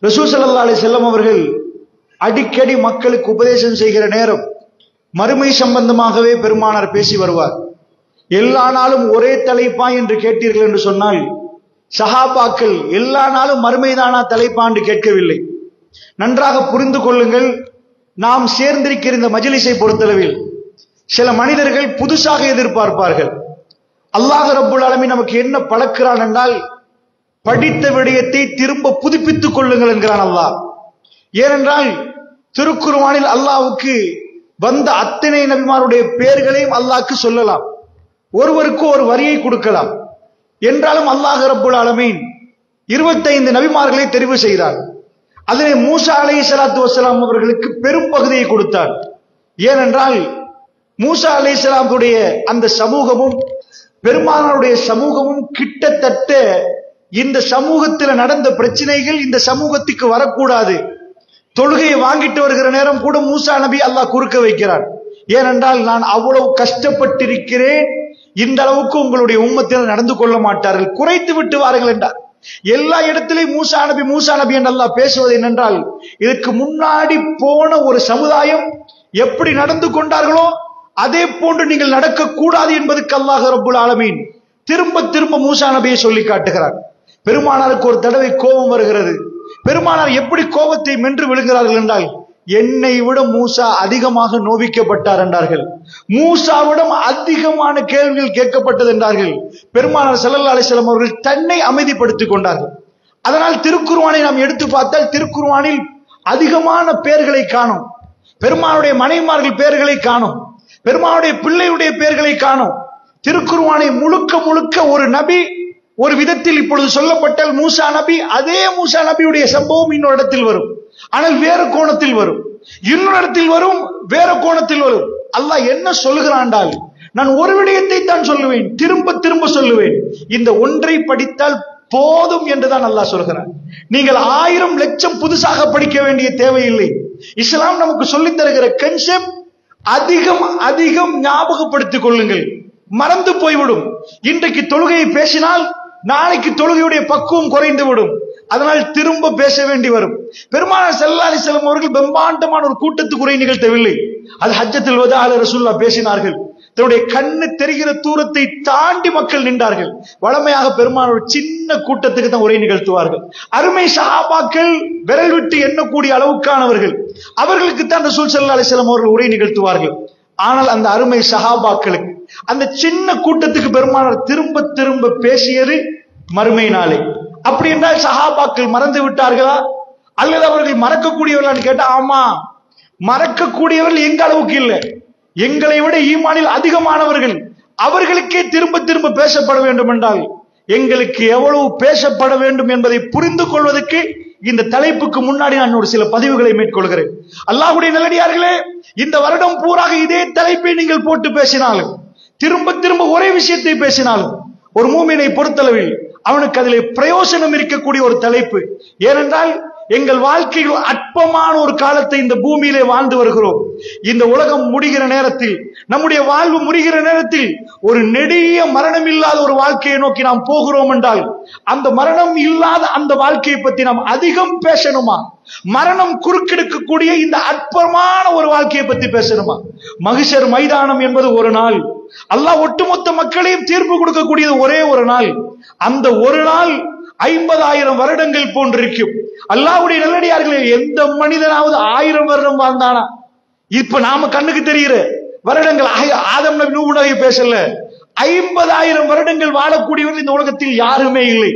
ரசூல் ஸல்லல்லாஹு அலைஹி வஸல்லம் அவர்கள் அடிக்கடி மக்களுக்கு உபதேசம் செய்கிற நேரம் மறுமை சம்பந்தமாகவே பெருமானார் பேசி வருவார். எல்லா நாளும் ஒரே தலைப்பா என்று கேட்டீர்கள் என்று சொன்னால், சஹாபாக்கள் எல்லா நாளும் மறுமைதானா தலைப்பா என்று கேட்கவில்லை. நன்றாக புரிந்து கொள்ளுங்கள். நாம் சேர்ந்திருக்கிற இந்த மஜ்லிஸை பொறுத்தளவில் சில மனிதர்கள் புதுசாக எதிர்பார்ப்பார்கள். அல்லாஹ் ரப்புல் ஆலமீன் நமக்கு என்ன பழக்கிறான் என்றால், படித்த விடயத்தை திரும்ப புதுப்பித்துக் கொள்ளுங்கள் என்கிறான் அல்லாஹ். ஏனென்றால் திருக்குர்ஆனில் அல்லாஹ்வுக்கு வந்த அத்தனை நபிமாருடைய பெயர்களையும் அல்லாஹ்க்கு சொல்லலாம், ஒருவருக்கு ஒரு வரியை கொடுக்கலாம். என்றாலும் அல்லாஹ் ரப்புல் ஆலமீன் 25 நபிமார்களை தெரிவு செய்தார். அதிலே மூசா அலைஹிஸ்ஸலாத்து வஸ்ஸலாம் அவர்களுக்கு பெரும் பகுதியை கொடுத்தார். ஏனென்றால் மூசா அலைஹிஸ்ஸலாமுடைய அந்த சமூகமும் பெருமானாருடைய சமூகமும் கிட்டத்தட்ட இந்த சமூகத்தில் நடந்த பிரச்சனைகள் இந்த சமூகத்துக்கு வரக்கூடாது. தொழுகையை வாங்கிட்டு வருகிற நேரம் கூட மூசா நபி அல்லாஹ் குறுக்க வைக்கிறார். ஏனென்றால் நான் அவ்வளவு கஷ்டப்பட்டிருக்கிறேன், இந்த அளவுக்கு உங்களுடைய உம்மத்தினர் நடந்து கொள்ள மாட்டார்கள், குறைத்து விட்டு வாருங்கள் என்றார். எல்லா இடத்திலையும் மூசா நபி என்று அல்லாஹ் பேசுவது என்னென்றால், இதற்கு முன்னாடி போன ஒரு சமுதாயம் எப்படி நடந்து கொண்டார்களோ அதே போன்று நீங்கள் நடக்கக்கூடாது என்பதற்கு அல்லாஹ் ரப்புல் ஆலமீன் திரும்ப திரும்ப மூசா நபியை சொல்லி காட்டுகிறார். பெருமானாருக்கு ஒரு தடவை கோபம் வருகிறது. பெருமானார் எப்படி கோபத்தை மென்று விழுகிறார்கள் என்றால், என்னை விட மூசா அதிகமாக நோவிக்கப்பட்டார் என்றார்கள். மூசாவிடம் அதிகமான கேள்விகள் கேட்கப்பட்டது என்றார்கள். பெருமானார் ஸல்லல்லாஹு அலைஹி வஸல்லம் அவர்கள் தன்னை அமைதிப்படுத்திக் கொண்டார்கள். அதனால் திருக்குர்ஆனை நாம் எடுத்து பார்த்தால் திருக்குர்ஆனில் அதிகமான பெயர்களை காணோம். பெருமானுடைய மனைவிமார்கள் பெயர்களை காணோம், பெருமானுடைய பிள்ளையுடைய பெயர்களை காணோம். திருக்குர்ஆனை முழுக்க முழுக்க ஒரு நபி ஒரு விதத்தில் இப்பொழுது சொல்லப்பட்டால் மூசா நபி, அதே மூசா நபியுடைய சம்பவம் இன்னொரு இடத்தில் வரும், ஆனால் வேறு கோணத்தில் வரும், இன்னொரு இடத்தில் வரும், வேறு கோணத்தில் வரும். அல்லாஹ் என்ன சொல்லுகிறான்டால், நான் ஒரு விடயத்தை தான் சொல்லுவேன், திரும்ப திரும்ப சொல்லுவேன், இந்த ஒன்றை படித்தால் போதும் என்றுதான் அல்லாஹ் சொல்கிறான். நீங்கள் 1000 லட்சம் புதுசாக படிக்க வேண்டிய தேவையில்லை. இஸ்லாம் நமக்கு சொல்லித் தருகிற கன்செப்ட் அதிகம் அதிகம் ஞாபகப்படுத்திக் கொள்ளுங்கள், மறந்து போய்விடும். இன்றைக்கு தொழுகையை பேசினால் நாளைக்கு தொழுகையுடைய பக்குவம் குறைந்து விடும். அதனால் திரும்ப பேச வேண்டி வரும். பெருமானார் ஸல்லல்லாஹு அலைஹி வஸல்லம் அவர்கள் பிரம்மாண்டமான ஒரு கூட்டத்துக்கு உரை நிகழ்த்தவில்லை. அது ஹஜ்ஜத்துல் வதால ரசூலுல்லாஹ் பேசினார்கள். தன்னுடைய கண்ணு தெரிகிற தூரத்தை தாண்டி மக்கள் நின்றார்கள். வழமையாக பெருமானார் ஒரு சின்ன கூட்டத்துக்கு தான் உரை நிகழ்த்துவார்கள். அருமை சஹாபாக்கள் விரல் விட்டு எண்ணக்கூடிய அளவுக்கானவர்கள், அவர்களுக்கு தான் ரசூல் ஸல்லல்லாஹு அலைஹி வஸல்லம் அவர்கள் உரை நிகழ்த்துவார்கள். ஆனால் அந்த அருமை சஹாபாக்களுக்கு, அந்த சின்ன கூட்டத்துக்கு பெருமானார் திரும்ப திரும்ப பேசியது மறுமை நாளை. அப்படி என்றால் சஹாபாக்கள் மறந்து விட்டார்களா அல்லது அவர்கள் மறக்கக்கூடியவர்களான்னு கேட்டா, ஆமா, மறக்கக்கூடியவர்கள் எங்க அளவுக்கு இல்லை, எங்களை விட ஈமானில் அதிகமானவர்கள். அவர்களுக்கே திரும்ப திரும்ப பேசப்பட வேண்டும் என்றால் எங்களுக்கு எவ்வளவு பேசப்பட வேண்டும் என்பதை புரிந்து கொள்வதற்கு இந்த தலைப்புக்கு முன்னாடி நான் ஒரு சில பதிவுகளை மேற்கொள்கிறேன். அல்லாஹ்வுடைய நல்லடியார்களே, இந்த வருடம் பூராக இதே தலைப்பை நீங்கள் போட்டு பேசினாலும், திரும்ப திரும்ப ஒரே விஷயத்தை பேசினாலும், ஒரு மூமினை பொறுத்தளவில் அவனுக்கு அதிலே பிரயோசனம் இருக்கக்கூடிய ஒரு தலைப்பு. ஏனென்றால் எங்கள் வாழ்க்கையில் அற்பமான ஒரு காலத்தை இந்த பூமியிலே வாழ்ந்து வருகிறோம். இந்த உலகம் முடிகிற நேரத்தில், நம்முடைய வாழ்வு முடிகிற நேரத்தில் ஒரு நெடிய மரணம் இல்லாத ஒரு வாழ்க்கையை நோக்கி நாம் போகிறோம் என்றால், அந்த மரணம் இல்லாத அந்த வாழ்க்கையை பற்றி நாம் அதிகம் பேசணுமா? மரணம் குறுக்கெடுக்கக்கூடிய இந்த அற்பமான ஒரு வாழ்க்கையை பற்றி பேசணுமா? மஹ்ஷர் மைதானம் என்பது ஒரு நாள், அல்லாஹ் ஒட்டுமொத்த மக்களையும் தீர்ப்பு கொடுக்கக்கூடியது ஒரே ஒரு நாள். அந்த ஒரு நாள் 50,000 வருடங்கள் போன்றிருக்கும். அல்லாஹ்வுடைய நல்லடியார்களே, எந்த மனிதனாவது 1000 வருடம் வாழ்ந்தானா? இப்ப நாம கண்ணுக்கு தெரிகிற வருடங்கள் ஆதம் நபி நூஹ் நபி பேசல, 50,000 வருடங்கள் வாழக்கூடியவர்கள் இந்த உலகத்தில் யாருமே இல்லை.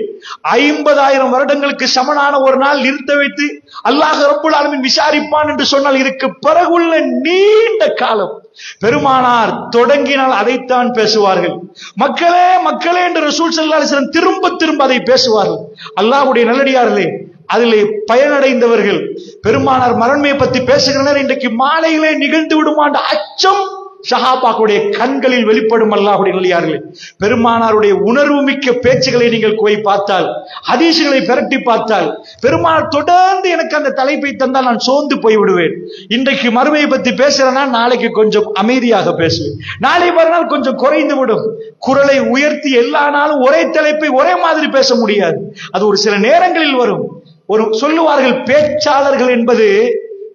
50,000 வருடங்களுக்கு சமனான ஒரு நாள் நிறுத்த வைத்து அல்லாஹ் ரப்புல் ஆலமீன் விசாரிப்பான் என்று சொன்னால், இதுக்கு பிறகுள்ள நீண்ட காலம் பெருமானார் தொடங்கினால் அதைத்தான் பேசுவார்கள். மக்களே மக்களே என்று ரசூல் ஸல்லல்லாஹு அலைஹி வஸல்லம் திரும்ப திரும்ப அதை பேசுவார்கள். அல்லாஹ்வுடைய நல்லடியார்களே, அதிலே பயனடைந்தவர்கள் பெருமானார் மரணமை பற்றி பேசுகிறனர். இன்றைக்கு மாலையிலே நிகழ்ந்து விடுமாண்ட அச்சம் சஹாபாக்களுடைய கண்களில் வெளிப்படும். அல்லாஹ்வுடைய நல்லடியார்களே, பெருமானாருடைய உணர்வு மிக்க பேச்சுகளை நீங்கள் போய் பார்த்தால், ஹதீஸ்களை பிரட்டி பார்த்தால், பெருமானார் தொடர்ந்து எனக்கு அந்த தலைப்பை தந்தால் நான் சோர்ந்து போய் விடுவேன். இன்றைக்கு மறுமையை பற்றி பேசுறேன்னா நாளைக்கு கொஞ்சம் அமைதியாக பேசுவேன், நாளை மறுநாள் கொஞ்சம் குறைந்து விடும். குரலை உயர்த்தி எல்லா நாளும் ஒரே தலைப்பை ஒரே மாதிரி பேச முடியாது. அது ஒரு சில நேரங்களில் வரும். ஒரு சொல்லுவார்கள், பேச்சாளர்கள் என்பது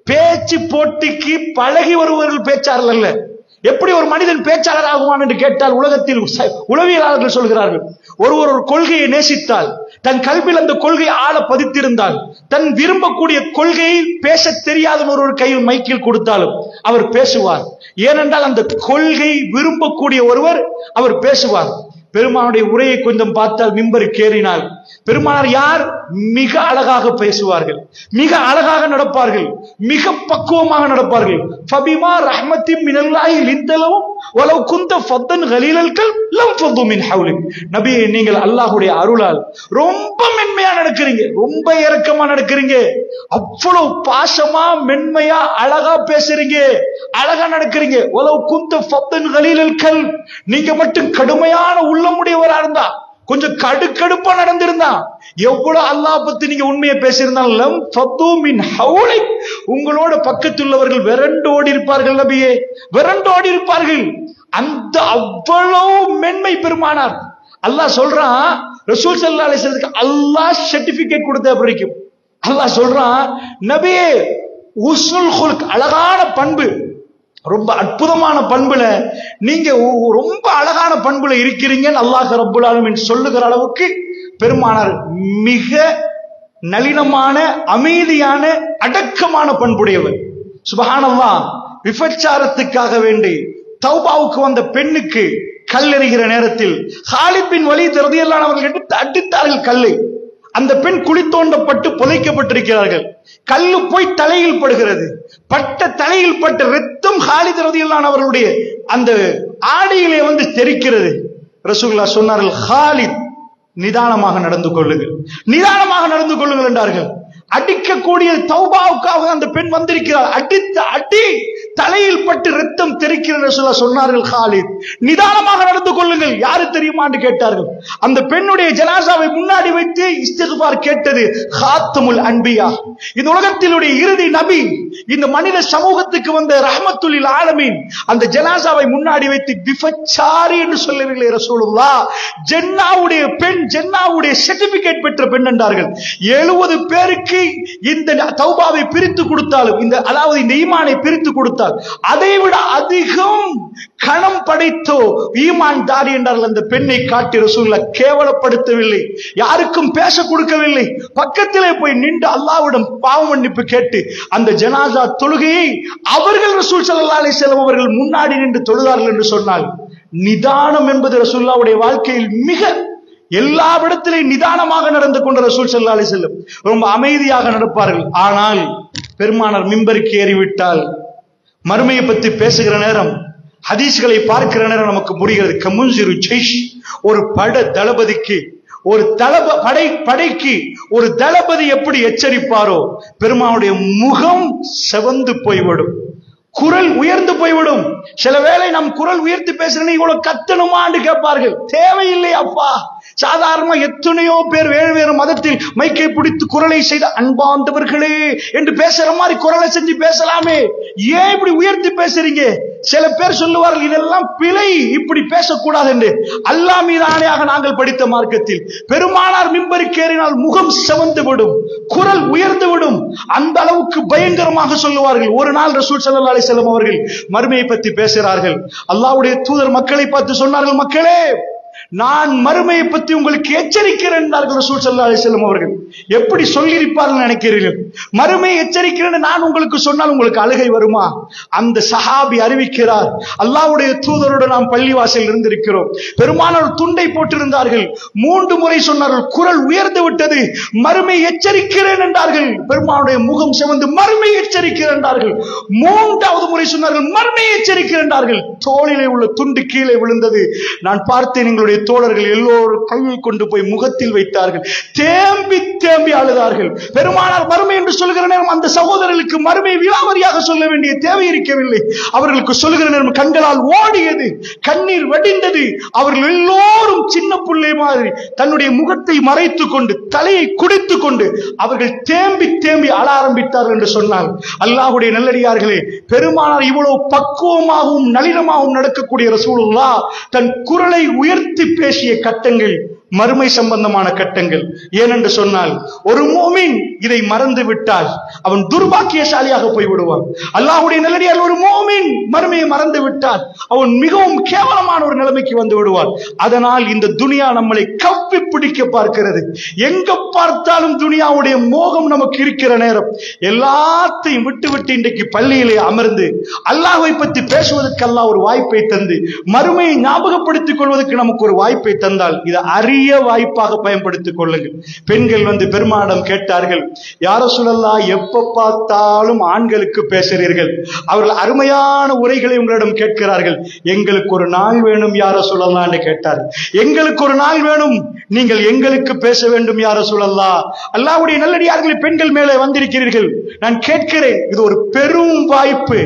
பேச்சு போட்டிக்கு பழகி வருபவர்கள் பேச்சாளர்கள் அல்ல. எப்படி ஒரு மனிதன் பேச்சாளர் ஆகுவான் என்று கேட்டால், உலகத்தில் உளவியலாளர்கள் சொல்கிறார்கள், ஒருவர் ஒரு கொள்கையை நேசித்தால், தன் கல்வியில் அந்த கொள்கையை ஆழ பதித்திருந்தால், தன் விரும்பக்கூடிய கொள்கையை பேச தெரியாத ஒரு கையில் மைக்கில் கொடுத்தாலும் அவர் பேசுவார். ஏனென்றால் அந்த கொள்கை விரும்பக்கூடிய ஒருவர் அவர் பேசுவார். பெருமானுடைய உரையை கொஞ்சம் பார்த்தால், மிம்பருக்கு ஏறினால் பெருமானார் யார்? மிக அழகாக பேசுவார்கள், மிக அழகாக நடப்பார்கள், மிக பக்குவமாக நடப்பார்கள். ஃபபிமா ரஹ்மத்தின் மினல்லாஹி லிந்தலவும் வலவ் குந்த ஃபத்தன் கலீலல் கல் லம் ஃபது மின் ஹவ்லிக். நபியே, நீங்கள் அல்லாஹ்வுடைய அருளால் ரொம்ப மென்மையா நடக்கிறீங்க, ரொம்ப இரக்கமா நடக்கிறீங்க, அவ்வளவு பாசமா மென்மையா அழகா பேசுறீங்க, அழகா நடக்கிறீங்க. வலவ் குந்த ஃபத்தன் கலீலல் கல், நீங்க மட்டும் கடுமையான உள்ளமுடையவரா இருந்தா, கொஞ்சம் கடுக்கடுப்பா நடந்திருந்தா, எவ்வளவு அல்லாஹ் பத்தி நீங்க உண்மையை பேசியிருந்தாலும் உங்களோட பக்கத்துள்ளவர்கள் விரண்டோடி இருப்பார்கள். நபியே, விரண்டோடி இருப்பார்கள். அந்த அவ்வளவு மென்மை பெருமானார். அல்லாஹ் சொல்றான், ரசூல் ஸல்லல்லாஹு அலைஹி வஸல்லம் அல்லாஹ் சர்டிபிகேட் கொடுத்த வரைக்கும் அல்லாஹ் சொல்றான், நபியே உஸ்னுல் குல்க், அழகான பண்பு, ரொம்ப அற்புதமான பண்புல நீங்க ரொம்ப அழகான பண்புல இருக்கிறீங்கன்னு அல்லாஹ் ரப்புல் ஆலமீன் சொல்லுகிற அளவுக்கு பெருமானார் மிக நளினமான, அமைதியான, அடக்கமான பண்புடையவர். சுப்ஹானல்லாஹ். விபச்சாரத்துக்காக வேண்டி தௌபாவுக்கு வந்த பெண்ணுக்கு கல் எறிகிற நேரத்தில் காலித் பின் வலீத் ரலியல்லாஹு அன்ஹு அவர்கள் எடுத்து அடித்தார்கள் கல்லை. அந்த பெண் குழி தோண்டப்பட்டு புதைக்கப்பட்டிருக்கிறார்கள். கல்லு போய் தலையில் படுகிறது. பட்ட தலையில் பட்ட ரத்தம் காலித் ரலியல்லாஹு அன்ஹு அவர்களுடைய அந்த ஆடையிலே வந்து தெரிக்கிறது. ரசூலுல்லாஹ் சொன்னார்கள், காலித் நிதானமாக நடந்து கொள்ளுங்கள், நிதானமாக நடந்து கொள்ளுங்கள் என்றார்கள். அடிக்கக்கூடிய தௌபாவுக்காக அந்த பெண் வந்திருக்கிறார். அடித்த அடி தலையில் பட்டு ரத்தம் தெரிக்கிறது. ரசூலுல்லாஹ் சொன்னார்கள், காலித் நிதானமாக நடந்து கொள்ளுங்கள். யாரு தெரியுமா என்று கேட்டார்கள். அந்த பெண்ணுடைய ஜனாசாவை முன்னாடி வைத்து இஸ்திக்பார் கேட்டது ஹாத்தமுல் அன்பியா, இந்த உலகத்தினுடைய இறுதி நபி, இந்த மனித சமூகத்துக்கு வந்த ரஹ்மத்துல் லில் ஆலமீன், அந்த ஜனாசாவை முன்னாடி வைத்து விபச்சாரி என்று சொல்லவில்லை ரசூலுல்லாஹ். ஜன்னாவுடைய பெண், ஜன்னாவுடைய சர்டிபிகேட் பெற்ற பெண் என்றார்கள். 70 பேருக்கு இந்த தௌபாவை பிரித்து கொடுத்தாலும், இந்த அதாவது இந்த ஈமானை பிரித்து கொடுத்தால் அதைவிட அதிகம் கணம் படைத்தோ ஈமான் தாரி என்றார்கள். அந்த பெண்ணை காட்டி ரசூலுல்லாஹ் கேவலப்படுத்தவில்லை, யாருக்கும் பேச கொடுக்கவில்லை. பக்கத்திலே போய் நின்று அல்லாஹ்விடம் பாவ மன்னிப்பு கேட்டு அந்த ஜனாசா தொழுகையை அவர்கள் ரசூல் ஸல்லல்லாஹு அலைஹி வஸல்லம் அவர்கள் முன்னாடி நின்று தொழுதார்கள் என்று சொன்னால், நிதானம் என்பது ரசூலுல்லாஹ்வுடைய வாழ்க்கையில் மிக எல்லா இடத்திலும் நிதானமாக நடந்து கொண்ட ரசூல் ஸல்லல்லாஹு அலைஹி வஸல்லம் ரொம்ப அமைதியாக நடப்பார்கள். ஆனால் பெருமானார் மிம்பருக்கு ஏறிவிட்டால், மறுமையை பற்றி பேசுகிற நேரம், ஹதீஸ்களை பார்க்கிற நேரம் நமக்கு புரிகிறது. கமுன்சிரு ஜெய்ஷ், ஒரு பட தளபதிக்கு, ஒரு படைக்கு ஒரு தளபதி எப்படி எச்சரிப்பாரோ, பெருமானுடைய முகம் செவந்து போய்விடும், குரல் உயர்ந்து போய்விடும். சில வேளை நம் குரல் உயர்த்தி பேசுறேன்னு இவ்வளவு கத்தணுமான்னு கேட்பார்கள். தேவையில்லை அப்பா. சாதாரணமா எத்தனையோ பேர் வேறு வேறு மதத்தில் மைக்கை பிடித்து குரலை செய்த அன்பாண்டவர்களே என்று பேசுற மாதிரி குரலை செஞ்சு பேசலாமே, ஏன் இப்படி உயர்த்தி பேசுறீங்க? சில பேர் சொல்லுவார்கள், இதெல்லாம் பிழை, இப்படி பேசக்கூடாது என்று. அல்லாஹ் மீது ஆணையாக நாங்கள் படித்த மார்க்கத்தில் பெருமானார் மிம்பருக்கு ஏறினால் முகம் செவந்து விடும், குரல் உயர்ந்து விடும். அந்த அளவுக்கு பயங்கரமாக சொல்லுவார்கள். ஒரு நாள் ரசூல் ஸல்லல்லாஹு அலைஹி வஸல்லம் அவர்கள் மறுமையை பற்றி பேசுகிறார்கள். அல்லாஹ்வுடைய தூதர் மக்களை பார்த்து சொன்னார்கள், மக்களே, நான் மறுமையை பற்றி உங்களுக்கு எச்சரிக்கிறேன் என்றார்கள் ரசூல் ஸல்லல்லாஹு அலைஹி வஸல்லம் அவர்கள். எப்படி சொல்லியிருப்பார்கள் நினைக்கிறீர்கள்? மறுமையை எச்சரிக்கிறேன் நான் உங்களுக்கு சொன்னால் உங்களுக்கு அழுகை வருமா? அந்த சஹாபி அறிவிக்கிறார், அல்லாஹ்வுடைய தூதரோடு நாம் பள்ளிவாசலில் இருந்திருக்கிறோம். பெருமானார் துண்டை போட்டிருந்தார்கள். 3 முறை சொன்னார்கள், குரல் உயர்ந்து விட்டது, மறுமை எச்சரிக்கிறேன் என்றார்கள். பெருமானுடைய முகம் சிவந்து மறுமை எச்சரிக்கிறேன் என்றார்கள். 3வது முறை சொன்னார்கள், மறுமை எச்சரிக்கிறேன் என்றார்கள். தோளிலே உள்ள துண்டு கீழே விழுந்தது. நான் பார்த்தேன், எங்களுடைய தோழர்கள் எல்லோரும் கையை கொண்டு போய் முகத்தில் வைத்தார்கள், தேம்பி தேம்பி அழுதார்கள். பெருமானார் மறுமை என்று சொல்கிற நேரம் அந்த சகோதரர்களுக்கு மறுமை விலாவரியாக சொல்ல வேண்டிய தேவை இருக்கவில்லை. அவர்களுக்கு சொல்கிற நேரம் கண்களால் ஓடியது, கண்ணீர் வடிந்தது. அவர்கள் எல்லோரும் சின்ன பிள்ளை மாதிரி தன்னுடைய முகத்தை மறைத்துக் கொண்டு, தலையை குடித்துக் கொண்டு அவர்கள் தேம்பி தேம்பி அழ ஆரம்பித்தார்கள் என்று சொன்னால், அல்லாஹ்வுடைய நல்லடியார்களே, பெருமானார் இவ்வளவு பக்குவமாகவும் நளினமாகவும் நடக்கக்கூடிய ரசூலுல்லாஹ் தன் குரலை உயர்த்தி பேசிய கட்டங்கள் மறுமை சம்பந்தமான கட்டங்கள். ஏனென்று சொன்னால் ஒரு மோமின் இதை மறந்து விட்டால் அவன் துர்பாக்கியசாலியாக போய் விடுவான். அல்லாஹ்வுடைய நல்லடியார், ஒரு மோமின் மறுமையை மறந்து விட்டால் அவன் மிகவும் கேவலமான ஒரு நிலைமைக்கு வந்து விடுவான். அதனால் இந்த துனியா நம்மளை கப்பி பிடிக்க பார்க்கிறது. எங்க பார்த்தாலும் துனியாவுடைய மோகம் நமக்கு இருக்கிற நேரம் எல்லாத்தையும் விட்டு இன்றைக்கு பள்ளியிலே அமர்ந்து அல்லாஹ்வை பற்றி பேசுவதற்கு அல்லாஹ் ஒரு வாய்ப்பை தந்து மறுமையை ஞாபகப்படுத்திக் கொள்வதற்கு நமக்கு ஒரு வாய்ப்பை தந்தால் இதை அரிய வாய்ப்பாக பயன்படுத்திக் கொள்ளுங்கள். பெண்கள் வந்து பெருமானிடம் கேட்டார்கள், யா ரசூலல்லாஹ், எப்ப பார்த்தாலும் ஆண்களுக்கு பேசுகிறீர்கள், அவர்கள் அருமையான உரைகளை உங்களிடம் கேட்கிறார்கள், எங்களுக்கு ஒரு நாள் வேணும் யா ரசூலல்லாஹ் என்று கேட்டார்கள். எங்களுக்கு ஒரு நாள் வேணும், நீங்கள் எங்களுக்கு பேச வேண்டும் யா ரசூலல்லாஹ். அல்லாஹ்வுடைய நல்லடியார்களை பெண்கள் மேலே வந்திருக்கிறீர்கள், நான் கேட்கிறேன், இது ஒரு பெரும் வாய்ப்பு.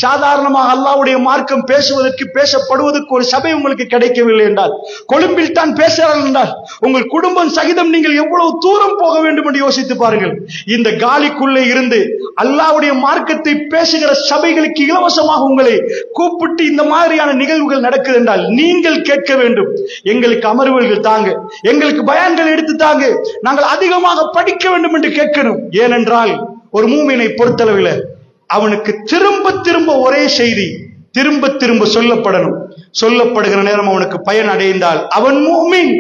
சாதாரணமாக அல்லாஹ்வுடைய மார்க்கம் பேசுவதற்கு பேசப்படுவதற்கு ஒரு சபை உங்களுக்கு கிடைக்கவில்லை என்றால், கொழும்பில் தான் பேசுகிறார்கள் என்றால், உங்கள் குடும்பம் சகிதம் நீங்கள் எவ்வளவு தூரம் போக வேண்டும் என்று யோசித்து பாருங்கள். இந்த காலிக்குள்ளே இருந்து அல்லாஹ்வுடைய மார்க்கத்தை பேசுகிற சபைகளுக்கு இலவசமாக உங்களை கூப்பிட்டு இந்த மாதிரியான நிகழ்வுகள் நடக்குது என்றால் நீங்கள் கேட்க வேண்டும், எங்களுக்கு அமர்வுகள் தாங்க, எங்களுக்கு பயான்கள் எடுத்து தாங்க, நாங்கள் அதிகமாக படிக்க வேண்டும் என்று கேட்கணும். ஏனென்றால் ஒரு மூமினை பொறுத்தளவில் அவனுக்கு திரும்ப திரும்ப ஒரே செய்தி திரும்ப திரும்ப சொல்லப்படணும். சொல்லப்படுகிற நேரம் அவனுக்கு பயன் அடைந்தால் அவன் மூமின்.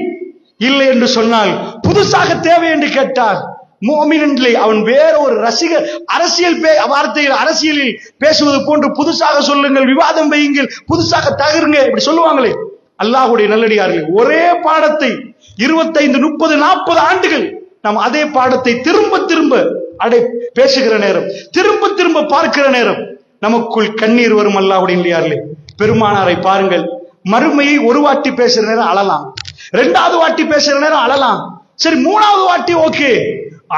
இல்லை என்று சொன்னால் புதுசாக தேவை என்று கேட்டால் மூமின் இல்லை, அவன் வேற ஒரு ரசிகர். அரசியல் வார்த்தைகள் அரசியலில் பேசுவது போன்று புதுசாக சொல்லுங்கள், விவாதம் வையுங்கள், புதுசாக தகருங்க, இப்படி சொல்லுவாங்களே. அல்லாஹ்வுடைய நல்லடியார்கள், ஒரே பாடத்தை 25, 30, 40 ஆண்டுகள் நாம் அதே பாடத்தை திரும்ப திரும்ப பேசுகிற நேரம், திரும்ப திரும்ப பார்க்கிற நேரம் நமக்குள் கண்ணீர் வரும். அல்லாஹ்வுடைய நல்லடியார்களே, பெருமானாரை பாருங்கள், மறுமையை ஒரு வாட்டி பேசுற நேரம் அழலாம், 2வது வாட்டி பேசுற நேரம் அழலாம், சரி 3வது வாட்டி ஓகே.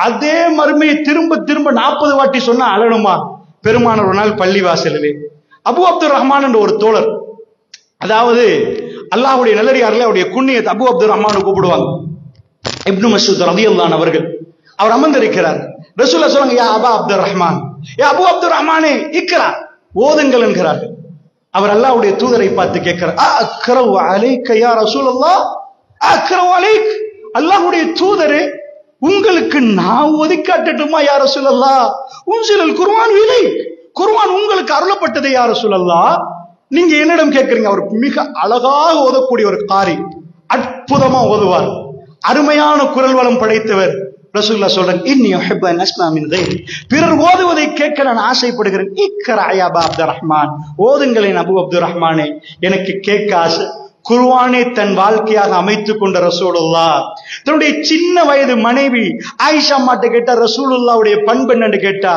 அதே மறுமையை திரும்ப திரும்ப 40 வாட்டி சொன்னா அழணுமா? பெருமானார் ஒரு நாள் பள்ளி வாசலிலே அபு அப்துர் ரஹ்மான் என்ற ஒரு தோழர், அதாவது அல்லாஹ்வுடைய நல்லடியார்களே அவருடைய குன்னியத் அபு அப்துர் ரஹ்மான் கூப்பிடுவாங்க. இப்னு மஸ்ஊத் ரலியல்லாஹு அன்ஹு அவர்கள் அவர் அமர்ந்திருக்கிறார். ரசூலுல்லாஹ் சொல்றாங்க, யா அபா அப்துர் ரஹ்மான், யா அபு அப்துர் ரஹ்மானே இக்ரா, ஓதுங்கள் என்கிறார்கள். அவர் அல்லாஹ்வுடைய தூதரை பார்த்து கேட்கிறார், அக்ரவு அலைக்க யா ரசூலல்லாஹ், அக்ரவு அலைக், அல்லாஹ்வுடைய தூதரே உங்களுக்கு நான் ஓதி காட்டட்டுமா யா ரசூலல்லாஹ்? உன்சிலல் குர்ஆன் இலை, குர்ஆன் உங்களுக்கு அருளப்பட்டது யா ரசூலல்லாஹ். நீங்க என்னிடம் கேட்கிறீங்க. அவர் மிக அழகாக ஓதக்கூடிய ஒரு காரி, அற்புதமா ஓதுவார், அருமையான குரல் வளம் படைத்தவர். ரசூலுல்லாஹ் சொல்றாங்க, இன்னி உஹிப்பு அன் அஸ்மா மின் கைரி, பிறர் ஓதுவதை கேட்க நான் ஆசைப்படுகிறேன். இக்ரா யா அபா அப்துர் ரஹ்மான், ஓதுங்களேன் அபு அப்துர் ரஹ்மானே, எனக்கு கேட்க ஆசை. குர்ஆனை தன் வாழ்க்கையாக அமைத்துக் கொண்ட ரசூலுல்லாஹ் தன்னுடைய சின்ன வயது மனைவி ஆயிஷா அம்மாட்ட கேட்டா, ரசூலுல்லாஹ்வுடைய பண்பு என்னன்னு கேட்டா,